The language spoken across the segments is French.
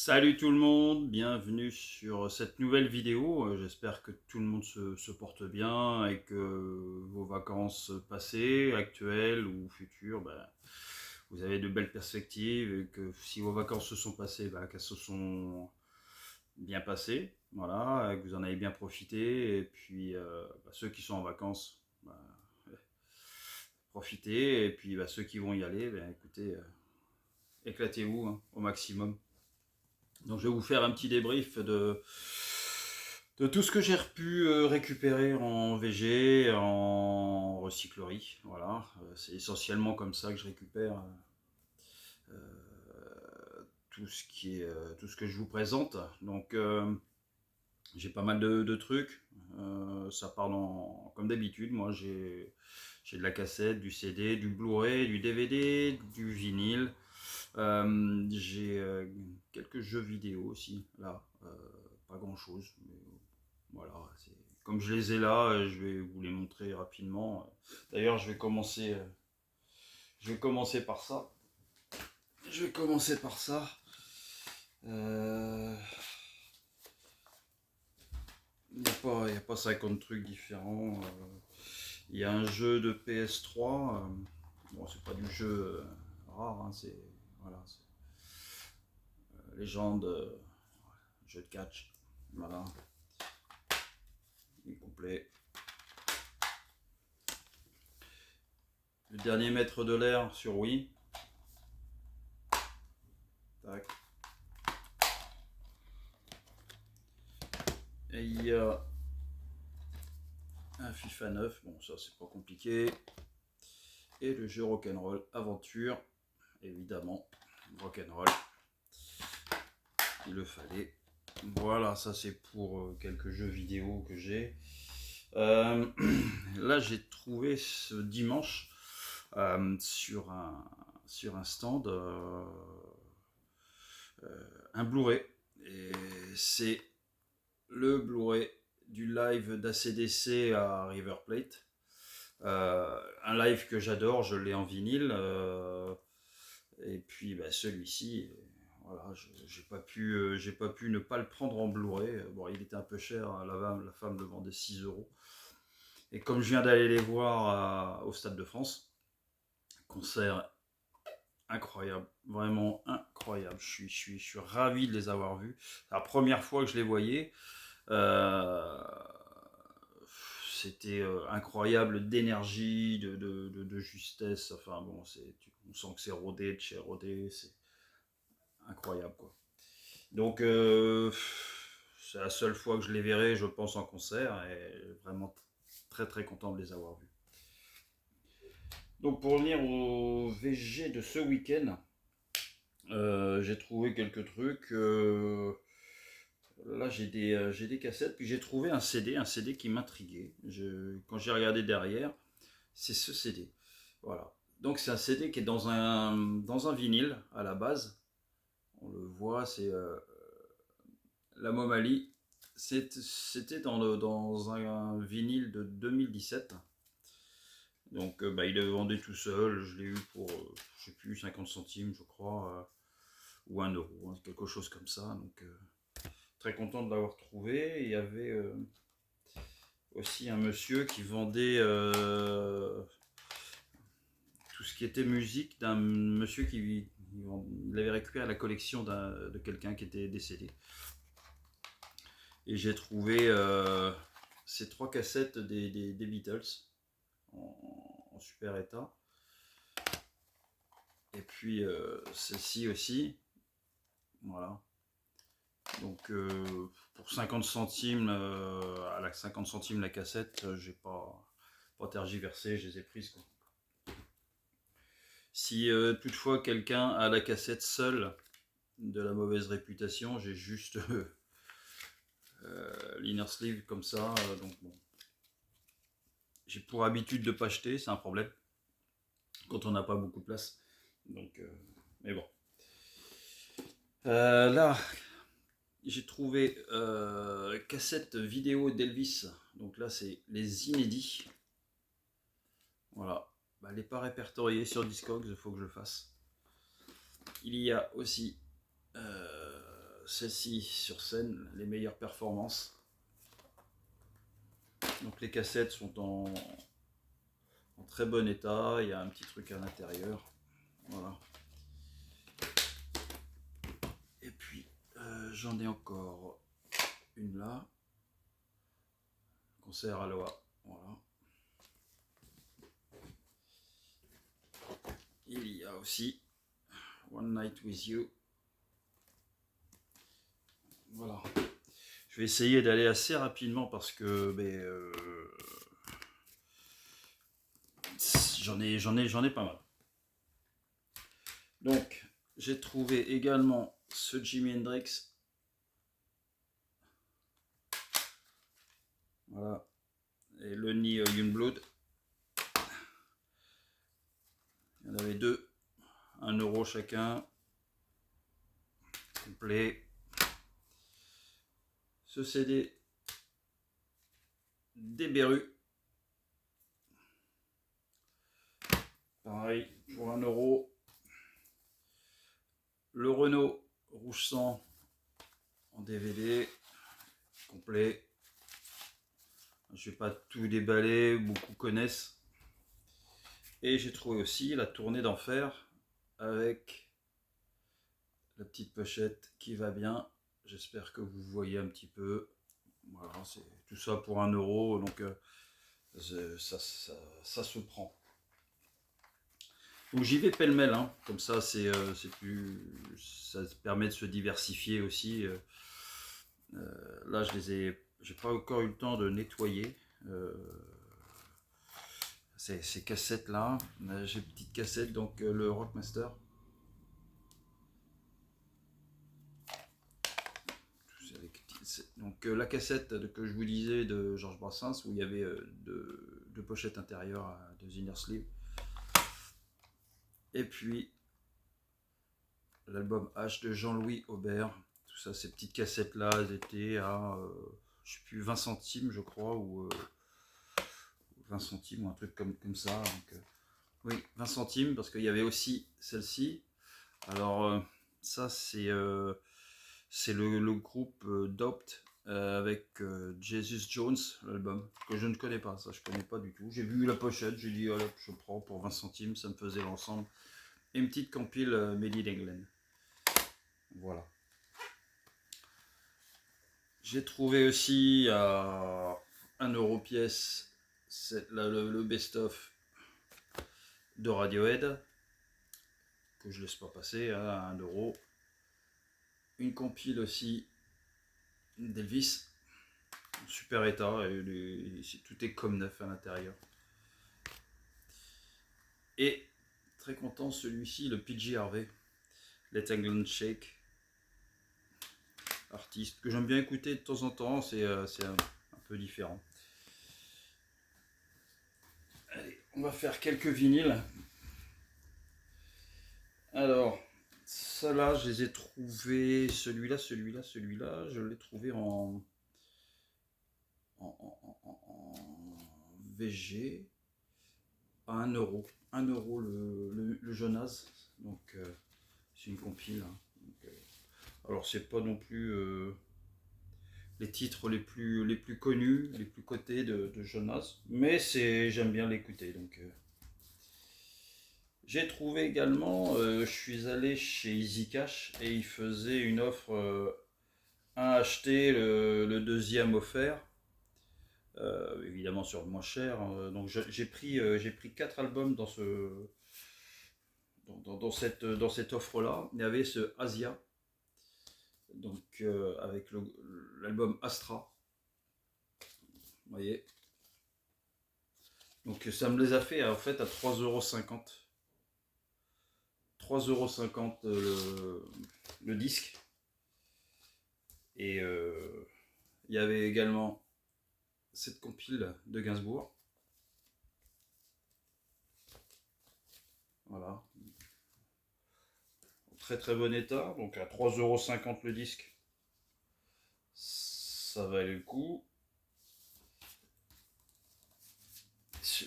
Salut tout le monde, bienvenue sur cette nouvelle vidéo. J'espère que tout le monde se porte bien et que vos vacances passées, actuelles ou futures, vous avez de belles perspectives et que si vos vacances se sont passées, qu'elles se sont bien passées, voilà, et que vous en avez bien profité. Et puis ceux qui sont en vacances, profitez. Et puis ceux qui vont y aller, écoutez, éclatez-vous hein, au maximum. Donc je vais vous faire un petit débrief de tout ce que j'ai pu récupérer en VG, en recyclerie. Voilà, c'est essentiellement comme ça que je récupère tout ce que je vous présente. Donc j'ai pas mal de trucs. Ça part comme d'habitude. Moi j'ai de la cassette, du CD, du Blu-ray, du DVD, du vinyle. J'ai quelques jeux vidéo aussi, là. Pas grand chose, mais voilà. Comme je les ai là, je vais vous les montrer rapidement. D'ailleurs, je vais commencer par ça. Je vais commencer par ça. Euh, Il n'y a pas 50 trucs différents. Il y a un jeu de PS3. Bon, c'est pas du jeu rare, hein, c'est. Voilà, c'est légende, jeu de catch. Voilà, il est complet. Le dernier maître de l'air sur Wii. Tac. Et il y a un FIFA 9. Bon, ça c'est pas compliqué. Et le jeu Rock'n'Roll Aventure. Évidemment, Rock'n'Roll. Il le fallait. Voilà, ça c'est pour quelques jeux vidéo que j'ai. Là, j'ai trouvé ce dimanche sur un stand un Blu-ray. Et c'est le Blu-ray du live d'ACDC à River Plate. Un live que j'adore, je l'ai en vinyle. Et puis celui-ci, voilà, j'ai pas pu ne pas le prendre en Blu-ray. Bon, il était un peu cher, hein, la femme le vendait 6 euros. Et comme je viens d'aller les voir au Stade de France, concert incroyable, vraiment incroyable. Je suis ravi de les avoir vus. C'est la première fois que je les voyais. Euh, C'était incroyable d'énergie, de justesse. Enfin bon, on sent que c'est rodé, de chez rodé. C'est incroyable quoi. Donc c'est la seule fois que je les verrai, je pense, en concert. Et vraiment très très content de les avoir vus. Donc pour revenir au VG de ce week-end, j'ai trouvé quelques trucs. Là j'ai des cassettes, puis j'ai trouvé un CD qui m'intriguait. Quand j'ai regardé derrière, c'est ce CD. Voilà. Donc c'est un CD qui est dans un vinyle à la base. On le voit, c'est la Momali. C'était dans un vinyle de 2017. Donc il le vendait tout seul. Je l'ai eu pour, je sais plus, 50 centimes, je crois, ou 1 euro, hein, quelque chose comme ça. Donc très content de l'avoir trouvé. Il y avait aussi un monsieur qui vendait tout ce qui était musique d'un monsieur qui l'avait récupéré à la collection de quelqu'un qui était décédé. Et j'ai trouvé ces 3 cassettes des Beatles en super état. Et puis celle-ci aussi. Voilà. Donc pour 50 centimes, à la 50 centimes la cassette, j'ai pas tergiversé, je les ai prises quoi. Si toutefois quelqu'un a la cassette seule de la mauvaise réputation, j'ai juste l'inner sleeve comme ça, donc bon. J'ai pour habitude de pas acheter, c'est un problème quand on n'a pas beaucoup de place. Donc, mais bon. Là, j'ai trouvé cassette vidéo d'Elvis. Donc là, c'est les inédits. Voilà. Elle n'est pas répertoriée sur Discogs, il faut que je le fasse. Il y a aussi celle-ci sur scène, les meilleures performances. Donc les cassettes sont en très bon état, il y a un petit truc à l'intérieur. Voilà. Et puis j'en ai encore une là. Concert à Loa. Voilà. Il y a aussi One Night With You. Voilà. Je vais essayer d'aller assez rapidement parce que j'en ai pas mal. Donc, j'ai trouvé également ce Jimi Hendrix. Voilà. Et le Lonely Youngblood. Il y en avait deux. 1 € chacun. Complet. Ce CD des Berus. Pareil, pour 1 €. Le Renault Rouge Sang en DVD. Complet. Je ne vais pas tout déballer, beaucoup connaissent. Et j'ai trouvé aussi la tournée d'enfer avec la petite pochette qui va bien. J'espère que vous voyez un petit peu. Voilà, c'est tout ça pour 1 €, donc ça se prend. Donc j'y vais pêle-mêle, hein. Comme ça c'est plus, ça permet de se diversifier aussi. Là j'ai pas encore eu le temps de nettoyer ces cassettes là. J'ai une petite cassette, donc le Rockmaster. Donc la cassette que je vous disais de Georges Brassens, où il y avait deux pochettes intérieures de inner sleeve. Et puis l'album H de Jean-Louis Aubert. Tout ça, ces petites cassettes là, elles étaient à je sais plus, 20 centimes je crois, ou 20 centimes ou un truc comme ça. Donc, oui, 20 centimes, parce qu'il y avait aussi celle-ci. Alors ça c'est le groupe Dopt avec Jesus Jones, l'album, que je ne connais pas, ça je connais pas du tout. J'ai vu la pochette, j'ai dit allez, je prends pour 20 centimes, ça me faisait l'ensemble. Et une petite compile Made in England. Voilà. J'ai trouvé aussi à 1 € pièce le best-of de Radiohead, que je laisse pas passer, hein, à 1 €. Une compile aussi d'Elvis, en super état, et tout est comme neuf à l'intérieur. Et très content, celui-ci, le PG Harvey, Let England Shake, artiste que j'aime bien écouter de temps en temps, c'est un peu différent. Allez, on va faire quelques vinyles. Alors, ceux-là, je les ai trouvés, celui-là, je l'ai trouvé en VG à 1 €. 1 € le Jonas, donc c'est une compile. Hein. Donc, alors c'est pas non plus les titres les plus connus, les plus cotés de Jonas, mais j'aime bien l'écouter. Donc j'ai trouvé également, je suis allé chez Easy Cash et ils faisaient une offre, un acheté, le deuxième offert. Évidemment sur le moins cher, hein. Donc j'ai pris 4 albums dans cette offre là. Il y avait ce Asia, donc avec l'album Astra, vous voyez, donc ça me les a fait en fait à 3,50 €. 3,50 € le disque. Et il y avait également cette compile de Gainsbourg. Voilà. En très très bon état. Donc à 3,50 € le disque. Ça valait le coup.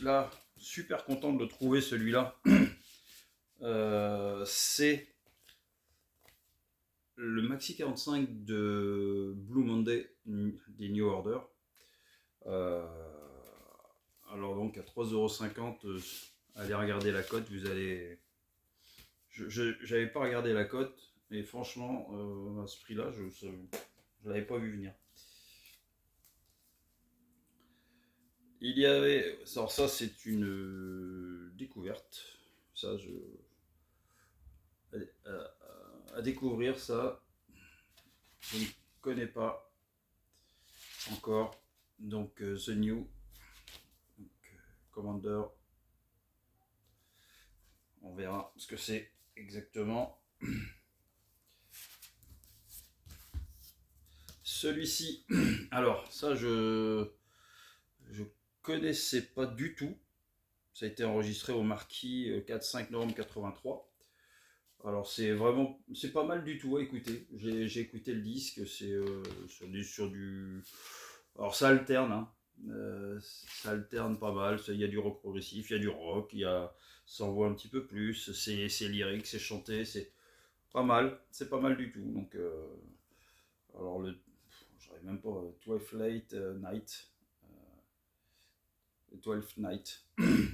Là, super content de trouver celui-là. C'est le Maxi 45 de Blue Monday des New Order. Euh, alors donc à 3,50 €, allez regarder la cote, vous allez... Je n'avais pas regardé la cote, et franchement, à ce prix-là, je ne l'avais pas vu venir. Il y avait... Alors ça, c'est une découverte. Ça, à découvrir, ça, je ne connais pas encore. Donc, The New Commander. On verra ce que c'est exactement. Celui-ci, alors ça je connaissais pas du tout. Ça a été enregistré au Marquis 4-5 novembre 83. Alors c'est vraiment, c'est pas mal du tout à écouter. J'ai écouté le disque, c'est sur du... Alors ça alterne, hein. Ça alterne pas mal. Il y a du rock progressif, il y a du rock, ça en voit un petit peu plus. C'est lyrique, c'est chanté, c'est pas mal. C'est pas mal du tout. Donc alors j'arrive même pas, Twilight Night. 12th Night.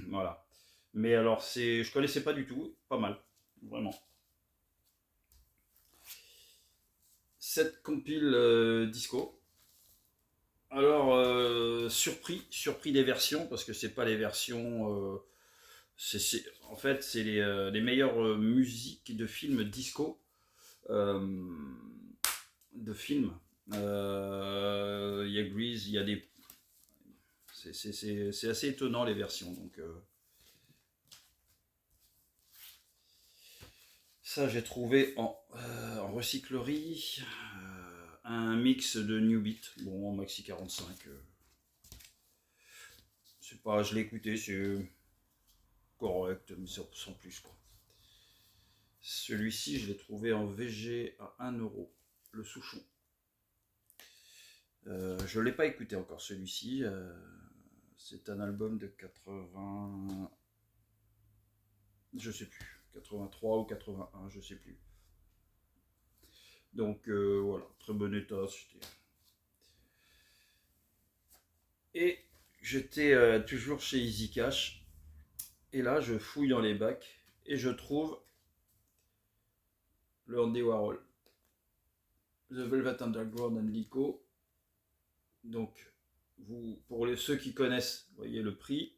Voilà. Mais alors, je connaissais pas du tout. Pas mal. Vraiment. Cette compile disco. Alors, surpris des versions, parce que c'est pas les versions. En fait, c'est les meilleures musiques de films disco. De films. Il y a Grease, il y a des... C'est assez étonnant les versions. Donc, ça, j'ai trouvé en recyclerie un mix de New Beat. Bon, en Maxi 45. C'est pas, je l'ai écouté, c'est correct, mais sans plus, quoi. Celui-ci, je l'ai trouvé en VG à 1 €, le Souchon. Je ne l'ai pas écouté encore, celui-ci. C'est un album de 80... Je sais plus. 83 ou 81, je sais plus. Donc voilà, très bon état. Et j'étais toujours chez Easy Cash. Et là, je fouille dans les bacs et je trouve le Andy Warhol, The Velvet Underground and Lico. Donc, pour ceux qui connaissent, vous voyez le prix.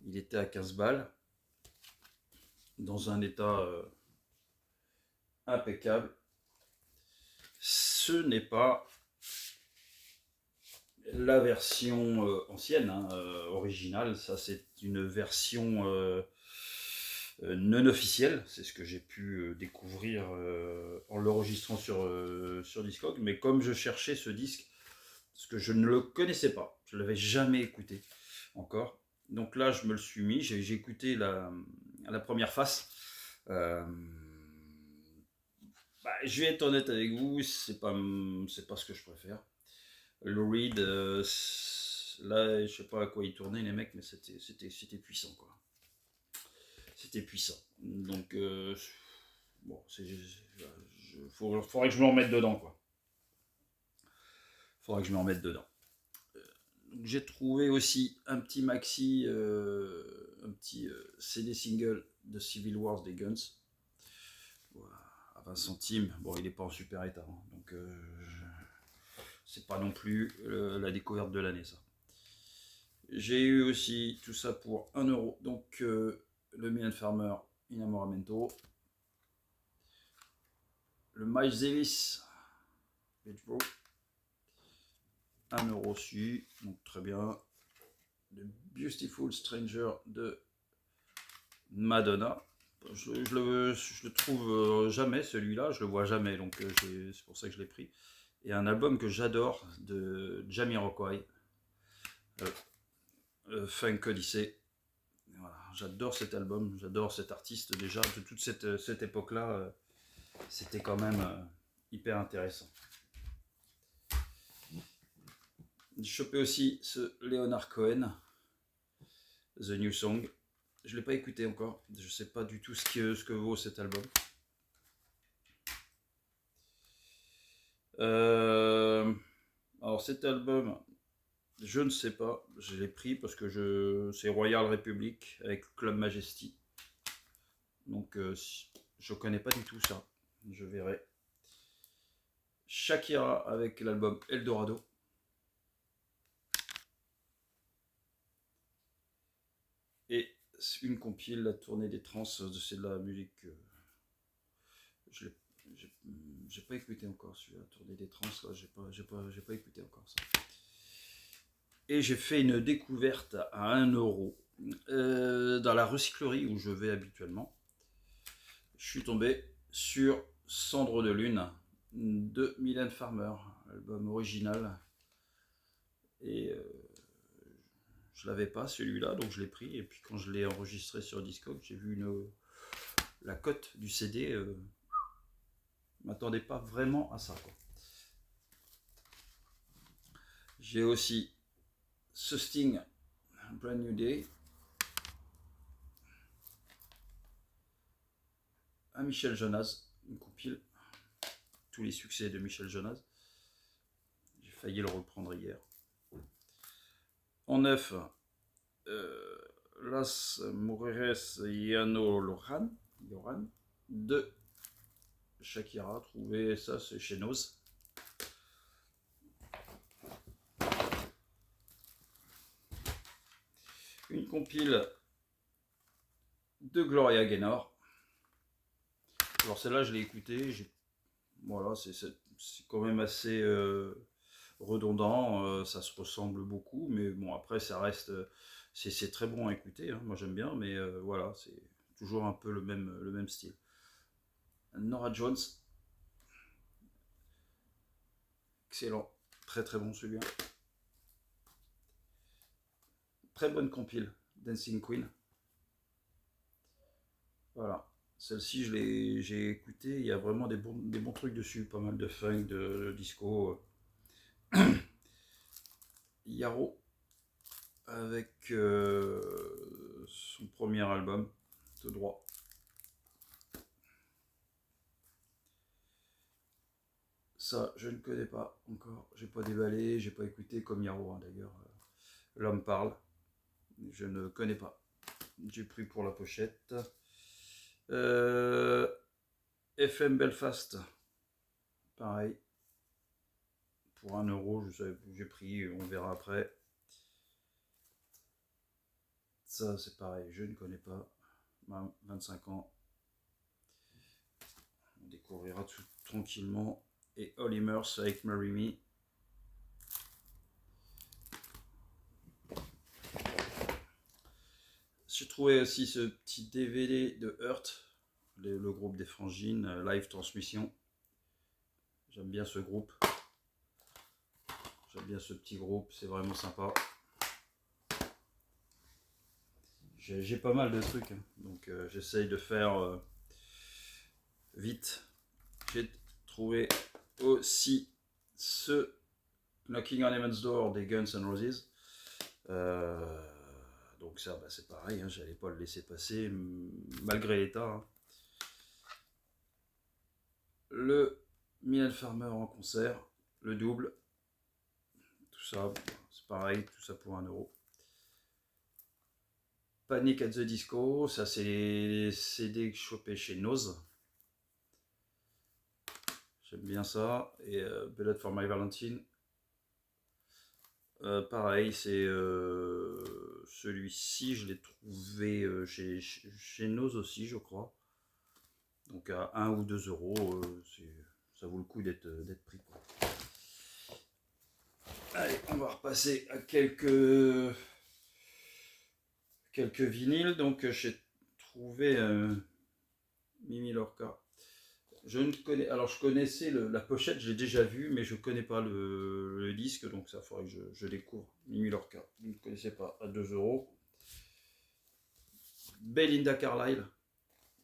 Il était à 15 balles. Dans un état impeccable. Ce n'est pas la version ancienne, hein, originale. Ça, c'est une version non officielle. C'est ce que j'ai pu découvrir en l'enregistrant sur Discog. Mais comme je cherchais ce disque, parce que je ne le connaissais pas, je ne l'avais jamais écouté encore. Donc là, je me le suis mis. J'ai écouté la première face. Je vais être honnête avec vous, c'est pas ce que je préfère. Lou Reed, là, je sais pas à quoi ils tournaient les mecs, mais c'était puissant, quoi. C'était puissant. Donc, bon, faudrait que je me remette dedans, quoi. Faudrait que je me remette dedans. J'ai trouvé aussi un petit maxi, un petit CD single de Civil Wars des Guns. Voilà, à 20 centimes. Bon, il n'est pas en super état, hein, donc c'est pas non plus la découverte de l'année, ça. J'ai eu aussi tout ça pour 1 €. Donc le Mylène Farmer Inamoramento, le Miles Davis Beach Bro, 1 € aussi, donc très bien. Le Beautiful Stranger de Madonna. Je le trouve jamais, celui-là, je le vois jamais, donc c'est pour ça que je l'ai pris. Et un album que j'adore de Jamiroquai, Funk Odyssey. Voilà, j'adore cet album, j'adore cet artiste déjà, de toute cette époque-là, c'était quand même hyper intéressant. J'ai chopé aussi ce Leonard Cohen, The New Song. Je ne l'ai pas écouté encore, je ne sais pas du tout ce que vaut cet album. Alors cet album, je ne sais pas, je l'ai pris parce que c'est Royal Republic avec Club Majesty. Donc je connais pas du tout ça, je verrai. Shakira avec l'album Eldorado. Et une compile, la tournée des trans, c'est de la musique. Je l'ai j'ai pas écouté encore celui-là, tournée des trans, là, j'ai pas écouté encore ça. Et j'ai fait une découverte à 1 € dans la recyclerie où je vais habituellement. Je suis tombé sur Cendre de Lune de Mylène Farmer, album original. Et je l'avais pas celui-là, donc je l'ai pris. Et puis quand je l'ai enregistré sur Discog, j'ai vu la cote du CD. Je m'attendais pas vraiment à ça, quoi. J'ai aussi ce Sting, Brand New Day, à Michel Jonas, une compile, tous les succès de Michel Jonas. J'ai failli le reprendre hier. En neuf, Las Mujeres Yano Lohan de Shakira, trouvé ça c'est chez Noz. Une compile de Gloria Gaynor. Alors celle-là je l'ai écoutée, voilà, c'est quand même assez redondant, ça se ressemble beaucoup, mais bon après ça reste, c'est très bon à écouter, hein, moi j'aime bien, mais voilà, c'est toujours un peu le même style. Norah Jones, excellent, très très bon celui-là. Très bonne compile, Dancing Queen. Voilà, celle-ci j'ai écouté, il y a vraiment des bons trucs dessus, pas mal de funk, de disco. Yaro avec son premier album, tout droit. Ça, je ne connais pas encore. J'ai pas déballé, j'ai pas écouté comme Yaro, hein, d'ailleurs. L'homme parle. Je ne connais pas. J'ai pris pour la pochette. FM Belfast. Pareil. Pour 1 €, j'ai pris, on verra après. Ça, c'est pareil, je ne connais pas. 25 ans. On découvrira tout tranquillement. Et All Immerse avec Marry Me. J'ai trouvé aussi ce petit DVD de Hurt, le groupe des Frangines, Live Transmission. J'aime bien ce groupe. J'aime bien ce petit groupe, c'est vraiment sympa. J'ai pas mal de trucs, hein, donc j'essaye de faire vite. J'ai trouvé aussi ce Knocking on Heaven's Door des Guns N' Roses. Donc ça, bah, c'est pareil, hein, j'allais pas le laisser passer malgré l'état. Hein. Le Mylène Farmer en concert, le double, tout ça, c'est pareil, tout ça pour 1 €. Panic at the Disco, ça c'est les CD que je chopais chez Noz. J'aime bien ça. Et Bullet for My Valentine. Pareil, c'est celui-ci, je l'ai trouvé chez Noz aussi, je crois. Donc à 1 ou 2 €, ça vaut le coup d'être pris, quoi. Allez, on va repasser à quelques vinyles. Donc j'ai trouvé Mimi Lorca. Je connaissais la pochette, je l'ai déjà vue, mais je connais pas le disque, donc ça faudrait que je découvre. Mimi Lorca, je ne connaissais pas, à 2 €. Belinda Carlisle,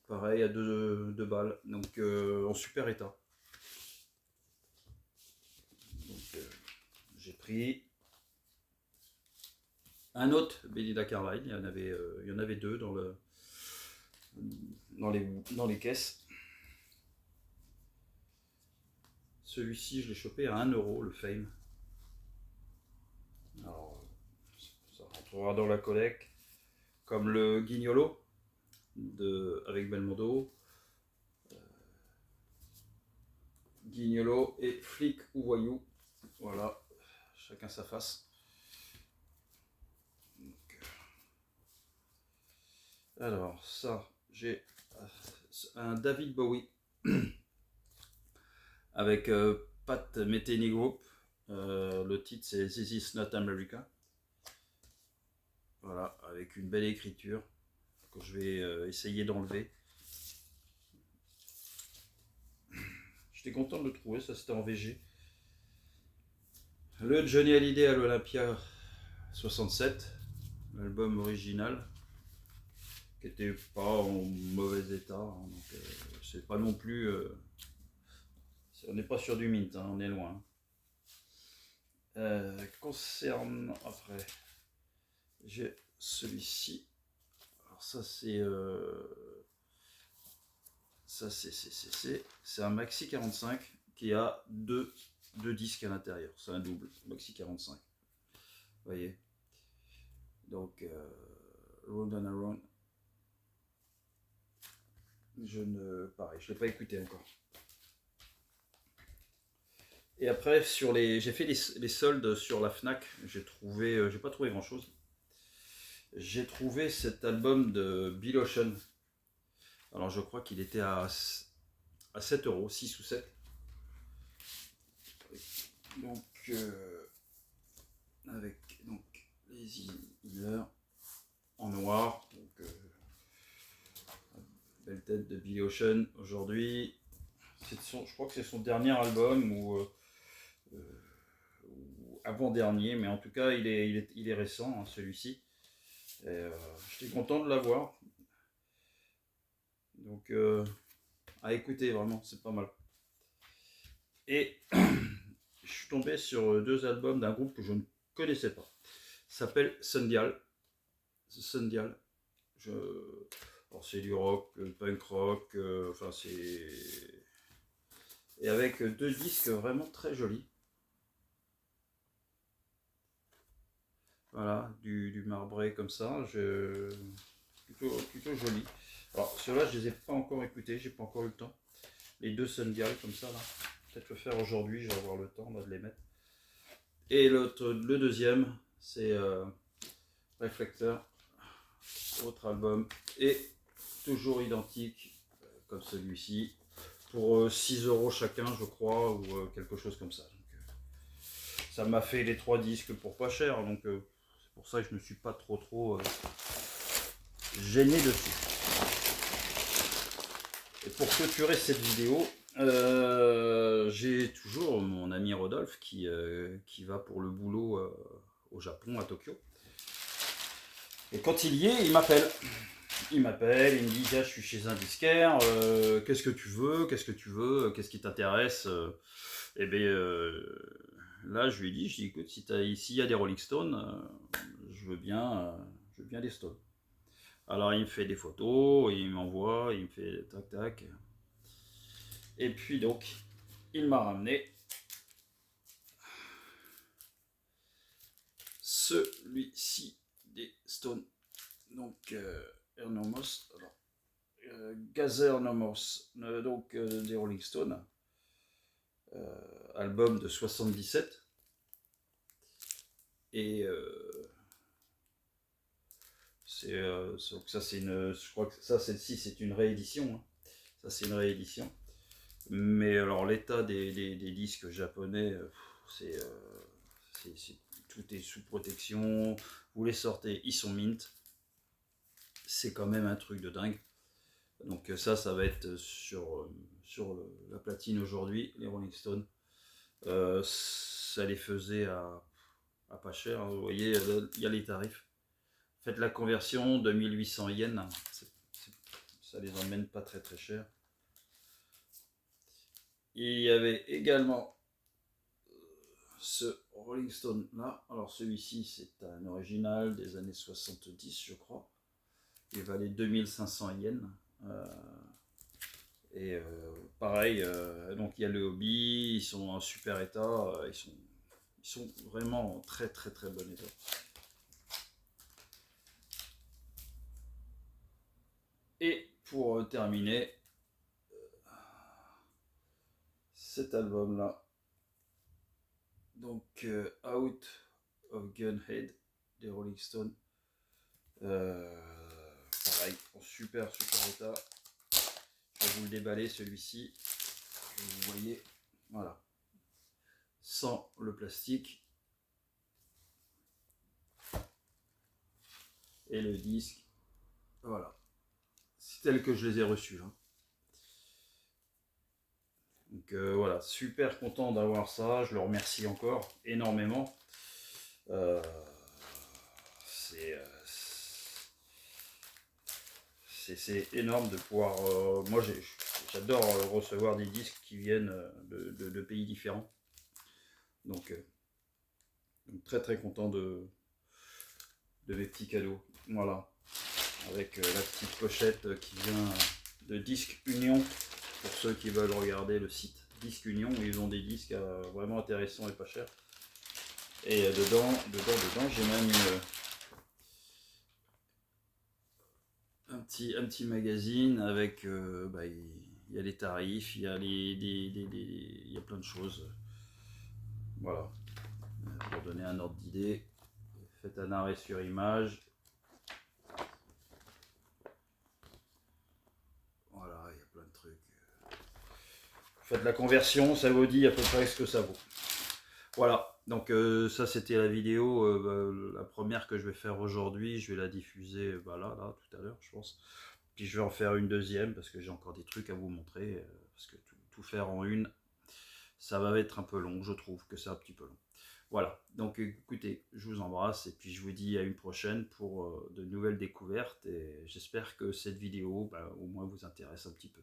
pareil, à 2 balles, donc en super état. Donc j'ai pris un autre Belinda Carlisle, il y en avait 2 dans les caisses. Celui-ci, je l'ai chopé à 1 € le Fame. Alors, ça rentrera dans la collecte. Comme le Guignolo avec Belmondo. Guignolo et Flic ou Voyou. Voilà, chacun sa face. Donc, alors, ça, j'ai un David Bowie avec Pat Metheny Group. Le titre c'est This Is Not America. Voilà, avec une belle écriture que je vais essayer d'enlever. J'étais content de le trouver, ça c'était en VG. Le Johnny Hallyday à l'Olympia 67, l'album original, qui était pas en mauvais état, hein, donc c'est pas non plus. On n'est pas sur du mint, hein, on est loin. Concernant après, j'ai celui-ci. Alors ça c'est c'est un Maxi 45 qui a deux disques à l'intérieur. C'est un double Maxi 45. Vous voyez. Donc Round and Around. Pareil, je l'ai pas écouté encore. Et après j'ai fait les soldes sur la Fnac. J'ai pas trouvé grand chose. J'ai trouvé cet album de Bill Ocean. Alors je crois qu'il était à 7 €, 6 ou 7. Donc avec les Healers en noir. Donc belle tête de Billy Ocean aujourd'hui. Je crois que c'est son dernier album ou avant-dernier, mais en tout cas il est récent, hein, celui-ci. J'étais content de l'avoir. Donc à écouter, vraiment, c'est pas mal. Et je suis tombé sur 2 albums d'un groupe que je ne connaissais pas. Ça s'appelle Sundial. Sundial. Alors c'est du rock, punk rock, enfin c'est. Et avec 2 disques vraiment très jolis. Voilà, du marbré comme ça, plutôt joli. Alors ceux-là, je les ai pas encore écoutés, j'ai pas encore eu le temps. Les 2 Sundial comme ça là. Peut-être le faire aujourd'hui, je vais avoir le temps là, de les mettre. Et le deuxième, c'est Reflector, autre album, et toujours identique comme celui-ci, pour 6 € chacun, je crois, ou quelque chose comme ça. Donc, ça m'a fait les 3 disques pour pas cher, donc c'est pour ça que je me suis pas trop gêné dessus. Et pour clôturer cette vidéo, j'ai toujours mon ami Rodolphe qui va pour le boulot au Japon, à Tokyo. Et quand il y est, il m'appelle. Il me dit je suis chez un disquaire, qu'est-ce que tu veux, qu'est-ce qui t'intéresse. Et bien là je lui ai dit, écoute, s'il y a des Rolling Stones, je veux bien des Stones. Alors il me fait des photos, il m'envoie, il me fait tac. Et puis donc, il m'a ramené celui-ci des Stones. Donc Enormous, Gather No More, donc des Rolling Stones, album de 77. Et donc ça c'est je crois que ça celle-ci c'est une réédition. Hein. Ça c'est une réédition. Mais alors l'état des disques japonais, tout est sous protection. Vous les sortez, ils sont mint. C'est quand même un truc de dingue. Donc ça va être sur la platine aujourd'hui, les Rolling Stones. Ça les faisait à pas cher. Vous voyez, il y a les tarifs. Faites la conversion de 1800 yens. Ça les emmène pas très cher. Il y avait également ce Rolling Stone là. Alors celui-ci c'est un original des années 70 je crois. Il valait 2500 yens. Et pareil, donc il y a le hobby, ils sont en super état, ils sont vraiment en très très très bon état. Et pour terminer cet album là, donc Out of Gunhead des Rolling Stones, pareil, en super super état. Je vais vous le déballer celui-ci, vous voyez, voilà, sans le plastique. Et le disque, voilà, c'est tel que je les ai reçus. Hein. Donc voilà, super content d'avoir ça, je le remercie encore énormément. Euh, c'est énorme de pouvoir... moi j'adore recevoir des disques qui viennent de pays différents. Donc très très content de mes petits cadeaux. Voilà, avec la petite pochette qui vient de Disque Union. Pour ceux qui veulent regarder le site Disque Union, ils ont des disques vraiment intéressants et pas chers. Et dedans, j'ai même un petit magazine avec, il y a les tarifs, il y a il y a plein de choses. Voilà, pour donner un ordre d'idée, faites un arrêt sur image. Voilà, il y a plein de trucs. Faites la conversion, ça vous dit à peu près ce que ça vaut. Voilà, donc ça c'était la vidéo, la première que je vais faire aujourd'hui. Je vais la diffuser là, tout à l'heure, je pense. Puis je vais en faire une deuxième parce que j'ai encore des trucs à vous montrer. Parce que tout faire en une, ça va être un peu long, je trouve que c'est un petit peu long. Voilà, donc écoutez, je vous embrasse et puis je vous dis à une prochaine pour de nouvelles découvertes. Et j'espère que cette vidéo au moins vous intéresse un petit peu.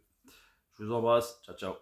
Je vous embrasse, ciao ciao.